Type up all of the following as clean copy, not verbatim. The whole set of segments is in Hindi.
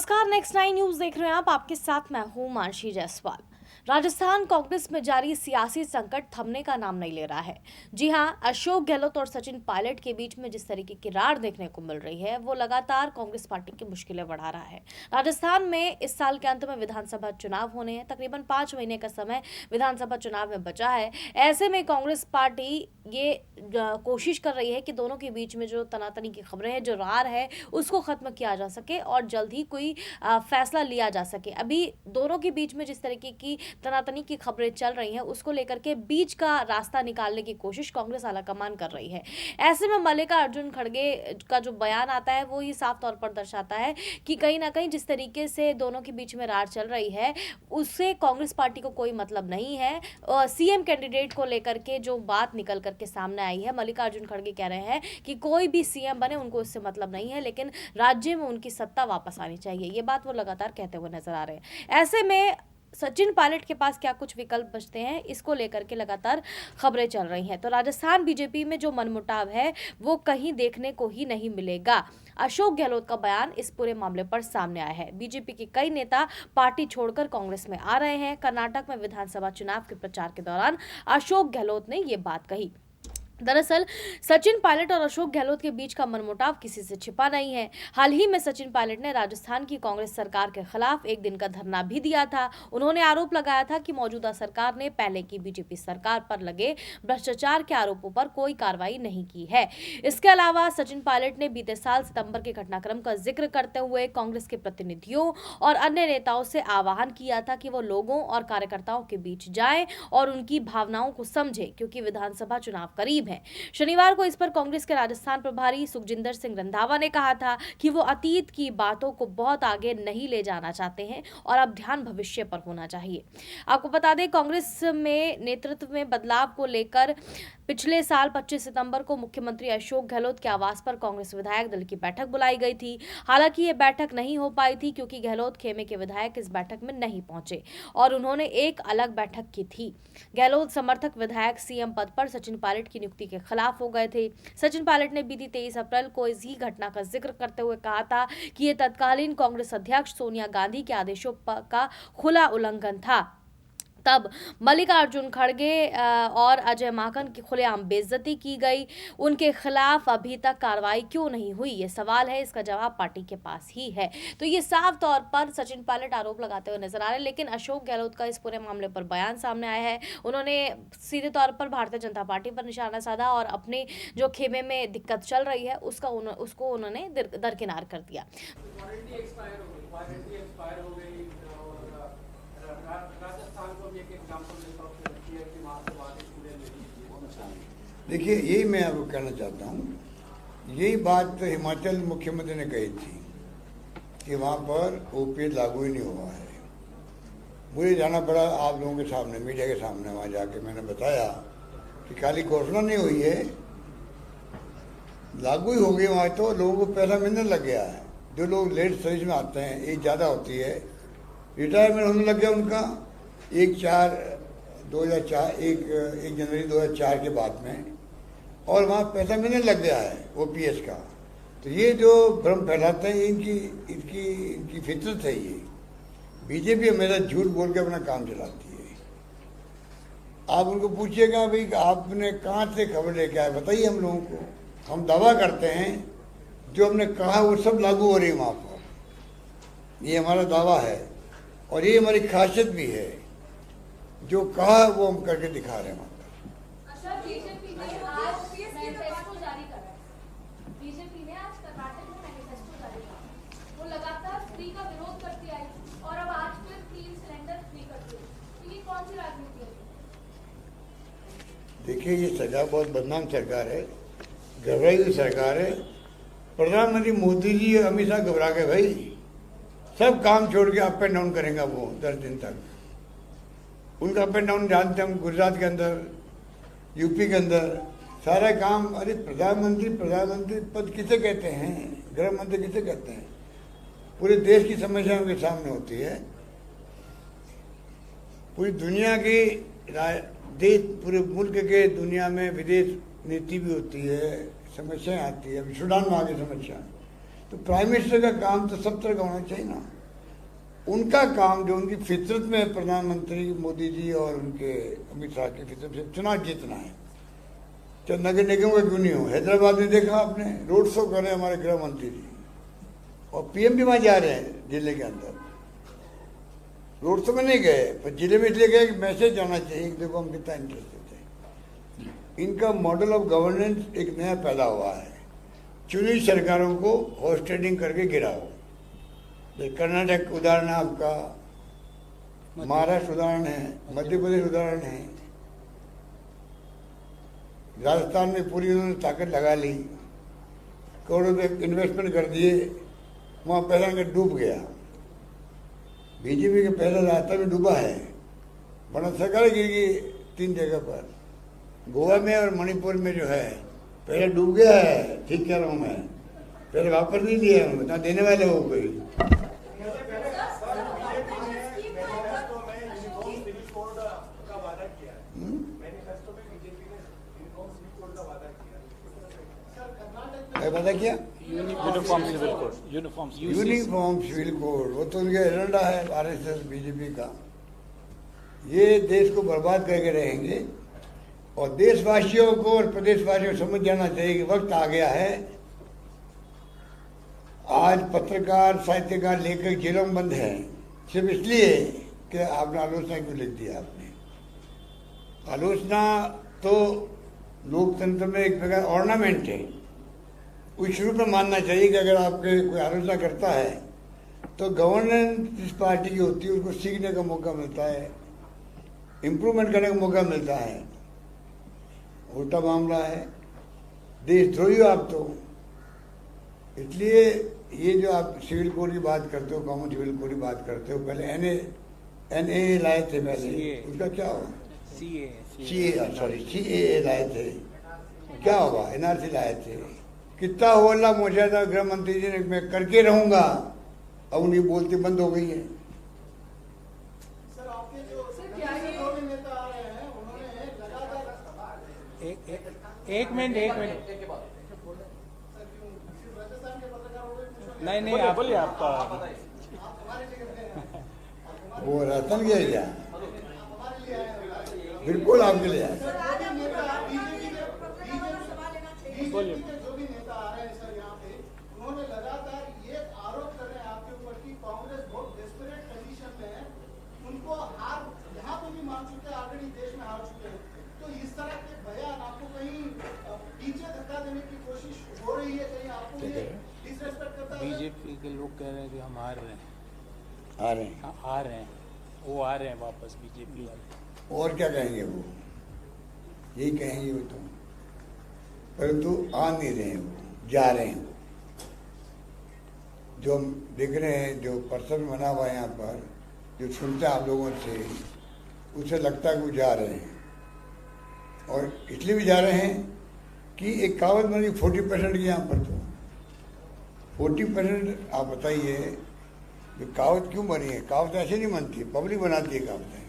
नमस्कार, नेक्स्ट 9 न्यूज देख रहे हैं आप। आपके साथ मैं हूं मानसी जायसवाल। राजस्थान कांग्रेस में जारी सियासी संकट थमने का नाम नहीं ले रहा है। जी हां, अशोक गहलोत और सचिन पायलट के बीच में जिस तरीके की रार देखने को मिल रही है वो लगातार कांग्रेस पार्टी की मुश्किलें बढ़ा रहा है। राजस्थान में इस साल के अंत में विधानसभा चुनाव होने हैं। तकरीबन 5 महीने का समय विधानसभा चुनाव में बचा है। ऐसे में कांग्रेस पार्टी ये कोशिश कर रही है कि दोनों के बीच में जो तनातनी की खबरें हैं, जो रार है, उसको खत्म किया जा सके और जल्द ही कोई फैसला लिया जा सके। अभी दोनों के बीच में जिस तरीके की तनातनी की खबरें चल रही हैं, उसको लेकर के बीच का रास्ता निकालने की कोशिश कांग्रेस आलाकमान कर रही है। ऐसे में मल्लिकार्जुन खड़गे का जो बयान आता है वो ये साफ तौर पर दर्शाता है कि कहीं ना कहीं जिस तरीके से दोनों के बीच में रार चल रही है उससे कांग्रेस पार्टी को कोई मतलब नहीं है। सीएम कैंडिडेट को लेकर के जो बात निकल करके सामने आई है, मल्लिकार्जुन खड़गे कह रहे हैं कि कोई भी सीएम बने उनको इससे मतलब नहीं है, लेकिन राज्य में उनकी सत्ता वापस आनी चाहिए। ये बात वो लगातार कहते हुए नजर आ रहे हैं। ऐसे में सचिन पायलट के पास क्या कुछ विकल्प बचते हैं, इसको लेकर के लगातार खबरें चल रही हैं। तो राजस्थान बीजेपी में जो मनमुटाव है वो कहीं देखने को ही नहीं मिलेगा। अशोक गहलोत का बयान इस पूरे मामले पर सामने आया है। बीजेपी के कई नेता पार्टी छोड़कर कांग्रेस में आ रहे हैं। कर्नाटक में विधानसभा चुनाव के प्रचार के दौरान अशोक गहलोत ने ये बात कही। दरअसल सचिन पायलट और अशोक गहलोत के बीच का मनमुटाव किसी से छिपा नहीं है। हाल ही में सचिन पायलट ने राजस्थान की कांग्रेस सरकार के खिलाफ एक दिन का धरना भी दिया था। उन्होंने आरोप लगाया था कि मौजूदा सरकार ने पहले की बीजेपी सरकार पर लगे भ्रष्टाचार के आरोपों पर कोई कार्रवाई नहीं की है। इसके अलावा सचिन पायलट ने बीते साल सितंबर के घटनाक्रम का जिक्र करते हुए कांग्रेस के प्रतिनिधियों और अन्य नेताओं से आह्वान किया था कि वो लोगों और कार्यकर्ताओं के बीच जाएं और उनकी भावनाओं को समझें, क्योंकि विधानसभा चुनाव करीब है। शनिवार को इस पर कांग्रेस के राजस्थान प्रभारी सुखजिंदर सिंह रंधावा ने कहा था कि वो अतीत की बातों को बहुत आगे नहीं ले जाना चाहते हैं और अब ध्यान भविष्य पर होना चाहिए। आपको बता दें, कांग्रेस में नेतृत्व में बदलाव को लेकर पिछले साल 25 सितंबर को मुख्यमंत्री अशोक गहलोत के आवास पर कांग्रेस विधायक दल की बैठक बुलाई गई थी। हालांकि ये बैठक नहीं हो पाई थी क्योंकि गहलोत खेमे के विधायक इस बैठक में नहीं पहुंचे और उन्होंने एक अलग बैठक की थी। गहलोत समर्थक विधायक सीएम पद पर सचिन पायलट की नियुक्ति के खिलाफ हो गए थे। सचिन पायलट ने बीती 23 अप्रैल को इसी घटना का जिक्र करते हुए कहा था कि यह तत्कालीन कांग्रेस अध्यक्ष सोनिया गांधी के आदेशों का खुला उल्लंघन था। तब मल्लिकार्जुन खड़गे और अजय माकन की खुलेआम बेइज्जती की गई। उनके खिलाफ अभी तक कार्रवाई क्यों नहीं हुई, ये सवाल है। इसका जवाब पार्टी के पास ही है। तो ये साफ तौर पर सचिन पायलट आरोप लगाते हुए नजर आ रहे हैं, लेकिन अशोक गहलोत का इस पूरे मामले पर बयान सामने आया है। उन्होंने सीधे तौर पर भारतीय जनता पार्टी पर निशाना साधा और अपने जो खेमे में दिक्कत चल रही है उसको उन्होंने दरकिनार कर दिया। देखिए, यही मैं आपको कहना चाहता हूँ। यही बात तो हिमाचल मुख्यमंत्री ने कही थी कि वहाँ पर ओपीएस लागू ही नहीं हुआ है। मुझे जाना पड़ा आप लोगों के सामने, मीडिया के सामने। वहाँ जाके मैंने बताया कि खाली घोषणा नहीं हुई है, लागू ही हो गई। वहाँ तो लोगों को पैसा मिलने लग गया है। जो लोग लेट सर्विस में आते हैं, एज ज़्यादा होती है, रिटायरमेंट होने लग गया उनका 1 जनवरी 2004 के बाद में, और वहाँ पैसा मिलने लग गया है ओपीएस का। तो ये जो भ्रम फैलाते हैं, इनकी फितरत है। ये बीजेपी हमेशा झूठ बोल के अपना काम चलाती है। आप उनको पूछिएगा भाई आपने कहाँ से खबर लेके आए, बताइए हम लोगों को। हम दावा करते हैं जो हमने कहा वो सब लागू हो रही है वहाँ पर। ये हमारा दावा है और ये हमारी खासियत भी है। जो कहा वो हम करके दिखा रहे हैं। बीजेपी ने आज कर्नाटक में मैनिफेस्टो जारी किया। वो लगातार फ्री का विरोध करती आई और अब आज फिर 3 सिलेंडर फ्री करती है। ये कौन सी राजनीति है? देखिए, ये सरकार बहुत बदनाम सरकार है, घबराई हुई सरकार है। प्रधानमंत्री मोदी जी और अमित शाह घबरा गए भाई। सब काम छोड़ के अप एंड डाउन करेंगे वो 10 दिन तक। उनका अप एंड डाउन जानते हम, गुजरात के अंदर, यूपी के अंदर सारा काम। अरे प्रधानमंत्री पद किसे कहते हैं, गृह मंत्री किसे कहते हैं? पूरे देश की समस्या उनके सामने होती है। पूरी दुनिया की देश, पूरे मुल्क के दुनिया में विदेश नीति भी होती है, समस्याएं आती है। सूडान में आगे समस्या, तो प्राइम मिनिस्टर का काम तो सब तरह का होना चाहिए ना। उनका काम जो उनकी फितरत में है, प्रधानमंत्री मोदी जी और उनके अमित शाह की फितरत से चुनाव जीतना है, चाहे नगर निगम का क्यों नहीं हो। हैदराबाद में देखा आपने, रोड शो कर रहे हैं हमारे गृह मंत्री जी, और पीएम भी वहाँ जा रहे हैं जिले के अंदर। रोड शो में नहीं गए, पर जिले में इसलिए गए कि मैसेज जाना चाहिए कि देखो हम कितना इंटरेस्टेड थे। इनका मॉडल ऑफ गवर्नेंस एक नया पैदा हुआ है, चुनी सरकारों को हॉर्स ट्रेडिंग करके गिराओ। कर्नाटक उदाहरण है आपका, महाराष्ट्र उदाहरण है, मध्य प्रदेश उदाहरण है, राजस्थान में पूरी उन्होंने ताकत लगा ली, करोड़ों रुपये इन्वेस्टमेंट कर दिए, वहाँ पैसा डूब गया। बीजेपी का पैसा राजस्थान में डूबा है, बड़ा सरकार गिर गई 3 जगह पर, गोवा में और मणिपुर में जो है पैसा डूब गया है। ठीक कह रहा हूँ मैं, पैसा वापस नहीं दिया है, ना देने वाले हो कोई। पता क्या यूनिफॉर्म सिविल कोड, वो तो उनका एजेंडा है आरएसएस बीजेपी का। ये देश को बर्बाद करके रहेंगे, और देशवासियों को और प्रदेशवासियों को समझ जाना चाहिए कि वक्त आ गया है। आज पत्रकार साहित्यकार लेकर जेलों में बंद हैं सिर्फ इसलिए कि आपने आलोचना क्यों लिख दिया। आपने आलोचना तो लोकतंत्र में एक प्रकार ऑर्नामेंट है, उस रूप में मानना चाहिए कि अगर आपके कोई आलोचना करता है तो गवर्नेंस जिस पार्टी की होती है उसको सीखने का मौका मिलता है, इम्प्रूवमेंट करने का मौका मिलता है। उल्टा मामला है, देशद्रोही हो आप तो। इसलिए ये जो आप सिविल कोड की बात करते हो, कॉमन सिविल कोड की बात करते हो, पहले एनए लाए थे, पहले उसका क्या हुआ, सीए लाए थे, क्या हुआ, एनआरसी लाए थे, कितना होल्ला मोचा था गृह मंत्री जी ने, मैं करके रहूंगा, अब उनकी बोलती बंद हो गई है। सर आपके जो नेता आ रहे हैं उन्होंने लगातार एक मिनट नहीं आप बोलिए आपका वो राजस्थान गया क्या, बिल्कुल आपके लिए आए। बोलिए। जो भी नेता आ रहे हैं सर यहाँ पे, उन्होंने लगातार ये आरोप कर रहे हैं आपके ऊपर कि कांग्रेस बहुत डेस्परेट कंडीशन में है, उनको हार यहाँ पे भी मान चुके हैं, ऑलरेडी देश में हार चुके हैं। तो इस तरह के बयान आपको कहीं पीछे धक्का देने की कोशिश हो रही है, कहीं आपको ये डिसरेस्पेक्ट करता है? बीजेपी के लोग कह रहे हैं कि हम हार रहे हैं, वो आ रहे हैं वापस बीजेपी वाले। और क्या कहेंगे वो, यही कहेंगे वो तो, परंतु आ नहीं रहे हैं, वो जा रहे हैं। जो हम देख रहे हैं, जो पर्सन बना हुआ है यहाँ पर, जो सुनते हैं आप लोगों से, उसे लगता है कि वो जा रहे हैं। और इसलिए भी जा रहे हैं कि एक कहावत बनी 40% की यहाँ पर, तो 40% आप बताइए कहावत क्यों बनी है। कहावत ऐसे नहीं बनती है, पब्लिक बनाती है कहावतें।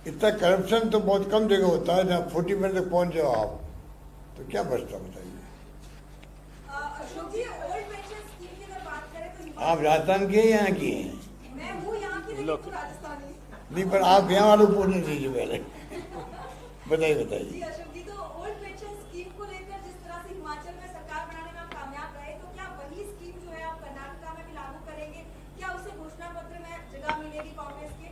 इतना करप्शन तो बहुत कम जगह होता है, जहाँ 40% तक पहुँच जाओ आप, तो क्या बचता बताइए। आप राजस्थान के यहाँ की हैं? मैं हूँ यहाँ की, लेकिन हूँ राजस्थानी। नहीं, पर आप यहाँ वालों को पूछना चाहिए पहले। बताइए। जी अशोक जी, तो ओल्ड पेंशन स्कीम को लेकर जिस तरह से हिमाचल में सरकार बनाने में आप कामयाब रहे, तो क्या वही स्कीम जो है आप कर्नाटक में भी लागू करेंगे? क्या उसे घोषणा पत्र में जगह मिलेगी कांग्रेस के?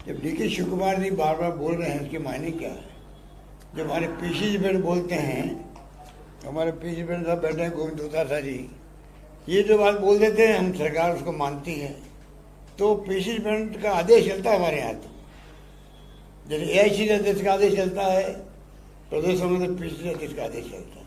जब डीके शिव कुमार जी बार बार बोल रहे हैं, इसके मायने क्या है? जब हमारे पीसी जी बोलते हैं, हमारे पीसी साहब बैठे हैं, गोविंद दोतारा जी, ये जो बात बोल देते हैं, हम सरकार उसको मानती है, तो पीसी का आदेश चलता है हमारे यहाँ। तो जैसे एआईसी का अध्यक्ष का आदेश चलता है, प्रदेश में पीसी अध्यक्ष का आदेश चलता है।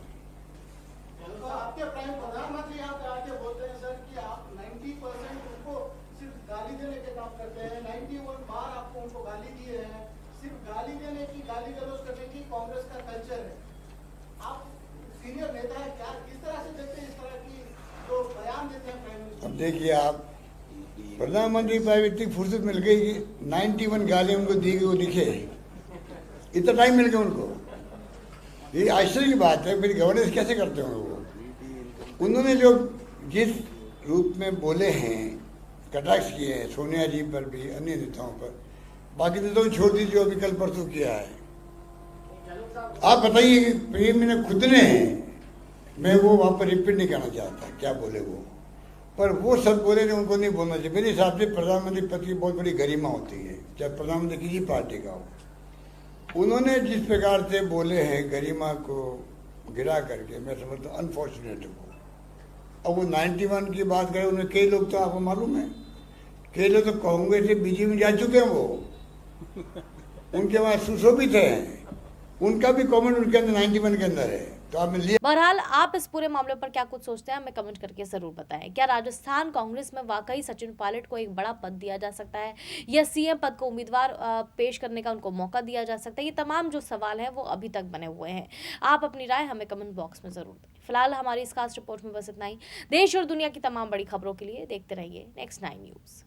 तो आपके प्राइम प्रधानमंत्री यहाँ पे आके बोलते हैं सर कि आप 90% उनको सिर्फ गाली देने के काम करते हैं, 91 बार आपको उनको गाली दिए हैं, सिर्फ गाली देने की, गाली गलौज करने की कांग्रेस का कल्चर है। आप सीनियर नेता है, क्या किस तरह से देखते हैं इस तरह की जो बयान देते हैं प्राइम मिनिस्टर? अब देखिए, आप प्रधानमंत्री पर इतनी फुर्सत मिल गई कि 91 गालियां उनको दी गई, वो लिखे, इतना टाइम मिल गया उनको। ये आश्चर्य की बात है, फिर गवर्नेंस कैसे करते होंगे वो। उन्होंने जो जिस रूप में बोले हैं, कटाक्ष किए हैं सोनिया जी पर भी, अन्य नेताओं पर। बाकी नेताओं छोड़ दीजिए जो अभी कल परसों किया है। आप बताइए कि प्रेम ने खुद ने, मैं वो वहाँ पर रिपीट नहीं करना चाहता क्या बोले वो, पर वो सब बोले जो उनको नहीं बोलना चाहिए। मेरे हिसाब से प्रधानमंत्री पद की बहुत बड़ी गरिमा होती है, चाहे प्रधानमंत्री किसी पार्टी का हो। उन्होंने जिस प्रकार से बोले हैं गरिमा को गिरा करके, मैं समझता हूँ अनफॉर्चुनेट है वो। अब वो 91 की बात करें, उन्हें कई लोग तो आपको मालूम है, कई लोग तो कांग्रेस से बीजेपी में जा चुके हैं वो, उनके वहाँ सुशोभित है, उनका भी कमेंट उनके अंदर 91 के अंदर है। तो आपने लिया। बहरहाल आप इस पूरे मामले पर क्या कुछ सोचते हैं हमें कमेंट करके जरूर बताएं। क्या राजस्थान कांग्रेस में वाकई सचिन पायलट को एक बड़ा पद दिया जा सकता है या सीएम पद को उम्मीदवार पेश करने का उनको मौका दिया जा सकता है? ये तमाम जो सवाल हैं वो अभी तक बने हुए हैं। आप अपनी राय हमें कमेंट बॉक्स में जरूर दें। फिलहाल हमारी इस खास रिपोर्ट में बस इतना ही। देश और दुनिया की तमाम बड़ी खबरों के लिए देखते रहिए Next 9 न्यूज।